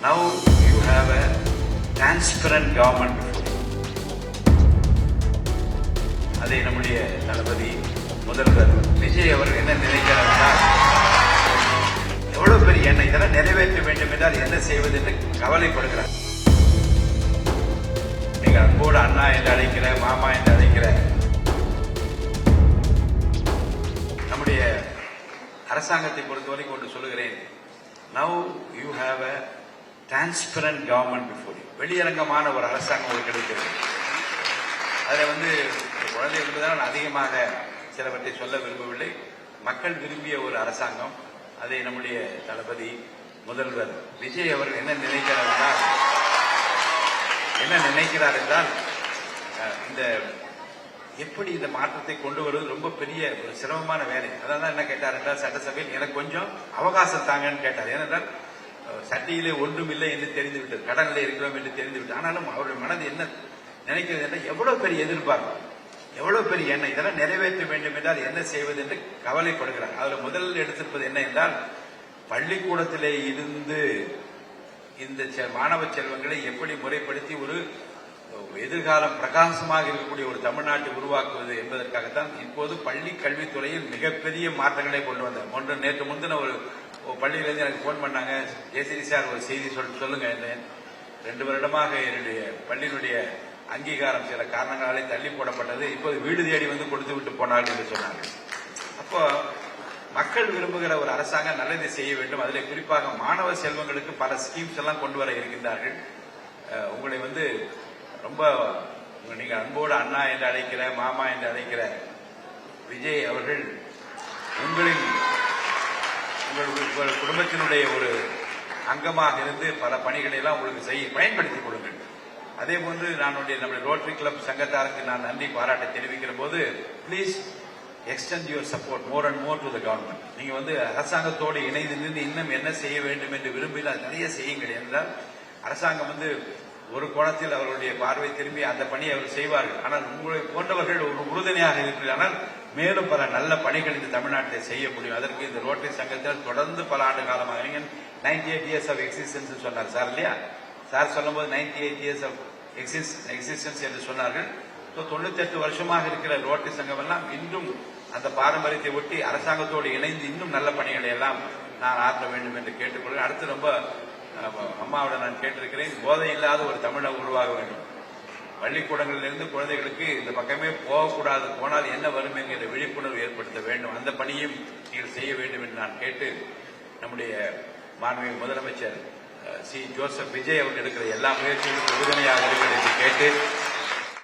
Now you have a transparent government before you. அதை நம்முடைய தளபதி முதல்வர் விஜய் அவர்கள் என்ன நினைக்கிறார், எவ்வளவு பெரிய எண்ணம், இதெல்லாம் நிறைவேற்ற வேண்டும் என்றால் என்ன செய்வது என்று கவலைப்படுகிறார். நீங்க அன்போடு அண்ணா என்று அழைக்கிற, மாமா என்று அழைக்கிற நம்முடைய அரசாங்கத்தை பொறுத்தவரைக்கும் ஒன்று சொல்லுகிறேன். Now you have a transparent government before you. வெளியரங்கமான ஒரு அரசாங்கம் உங்களுக்கு கிடைக்கிறது. அதில் குழந்தை என்பதால் அதிகமாக சிலவற்றை சொல்ல விரும்பவில்லை. மக்கள் விரும்பிய ஒரு அரசாங்கம். அதை நம்முடைய தளபதி முதல்வர் விஜய் அவர்கள் என்ன நினைக்கிறார் என்றால் இந்த எப்படி இந்த மாற்றத்தை கொண்டு வருவது ரொம்ப பெரிய ஒரு சிரமமான வேலை. அதான் என்ன கேட்டார் என்றால், சட்டசபையில் எனக்கு கொஞ்சம் அவகாசம் தாங்கன்னு கேட்டார். ஏனென்றால் சட்டியிலே ஒன்றும் இல்லை என்று தெரிந்துவிட்டது, கடனில் இருக்கிறோம் என்று தெரிந்துவிட்டது. ஆனாலும் அவருடைய மனது என்ன நினைக்கிறது என்றால், எவ்வளவு பெரிய எதிர்பார்ப்பு, எவ்வளவு பெரிய எண்ணம், இதெல்லாம் நிறைவேற்ற வேண்டும் என்றால் என்ன செய்வது என்று கவலைப்படுகிறார். அதில் முதலில் எடுத்திருப்பது என்ன என்றால், பள்ளிக்கூடத்திலே இருந்து இந்த மாணவ செல்வங்களை எப்படி முறைப்படுத்தி ஒரு எதிர்காலம் பிரகாசமாக இருக்கக்கூடிய ஒரு தமிழ்நாட்டை உருவாக்குவது என்பதற்காகத்தான் இப்போது பள்ளி கல்வித்துறையில் மிகப்பெரிய மாற்றங்களை கொண்டு வந்தார். நேற்று முந்தின ஒரு பள்ளியிலிருந்து எனக்கு போன் பண்ணாங்க, ஜெயசிறி சார் ஒரு செய்தி சொல்லுங்க. 2 வருடமாக என்னுடைய பள்ளியினுடைய அங்கீகாரம் சில காரணங்களாலே தள்ளி போடப்பட்டது, இப்போது வீடு தேடி கொடுத்து விட்டு போனார்கள் என்று சொன்னார்கள். அப்போ மக்கள் விரும்புகிற ஒரு அரசாங்கம் நல்லதை செய்ய வேண்டும். அதில் குறிப்பாக மாணவ செல்வங்களுக்கு பல ஸ்கீம்ஸ் எல்லாம் கொண்டு வர இருக்கின்றார்கள். உங்களை ரொம்ப நீங்க அன்போடு அண்ணா என்று அழைக்கிற, மாமா என்று அழைக்கிற விஜய் அவர்கள் உங்கள் குடும்பத்தினுடைய ஒரு அங்கமாக இருந்து பல பணிகளை எல்லாம் உங்களுக்கு பயன்படுத்திக் கொள்ளுங்கள். அதே போன்று நம்முடைய ரோட்டரி கிளப் சங்கத்தாருக்கு நான் நன்றி பாராட்ட தெரிவிக்கிற போது, please extend your support more and more to the government. நீங்க அரசாங்கத்தோடு இணைந்து நின்று இன்னும் என்ன செய்ய வேண்டும் என்று விரும்பினால் நிறைய செய்யுங்கள். என்றால் அரசாங்கம் ஒரு கோணத்தில் அவர்களுடைய பார்வை திரும்பி அந்த பணியை அவர் செய்வார்கள். ஆனால் உங்களை போன்றவர்கள் ஒரு உறுதுணையாக இருக்கிறார்கள். மேலும் பல நல்ல பணிகள் இந்த தமிழ்நாட்டில் செய்ய முடியும். அதற்கு இந்த ரோட்டரி சங்கத்தில் தொடர்ந்து பல ஆண்டு காலமாக 98 years of existence சொன்னார் சார் இல்லையா? சார் சொல்லும் போது 98 years of existence என்று சொன்னார்கள். 98 வருஷமாக இருக்கிற ரோட்டரி சங்கம் எல்லாம் இன்றும் அந்த பாரம்பரியத்தை ஒட்டி அரசாங்கத்தோடு இணைந்து இன்னும் நல்ல பணிகளை எல்லாம் நான் ஆற்ற வேண்டும் என்று கேட்டுக்கொள்கிறேன். அடுத்து ரொம்ப அம்மாவோட நான் கேட்டிருக்கிறேன், போதை இல்லாத ஒரு தமிழை உருவாக வேண்டும். பள்ளிக்கூடங்களிலிருந்து குழந்தைகளுக்கு இந்த பக்கமே போகக்கூடாது, போனால் என்ன வரும் என்கிற விழிப்புணர்வு ஏற்படுத்த வேண்டும். அந்த பணியும் நீங்கள் செய்ய வேண்டும் என்று நான் கேட்டு, நம்முடைய மாண்புமிகு முதலமைச்சர் சி. ஜோசப் விஜய் அவர்கள் எடுக்கிற எல்லா முயற்சிகளுக்கும் உறுதுணையாக இருக்கிறது என்று கேட்டு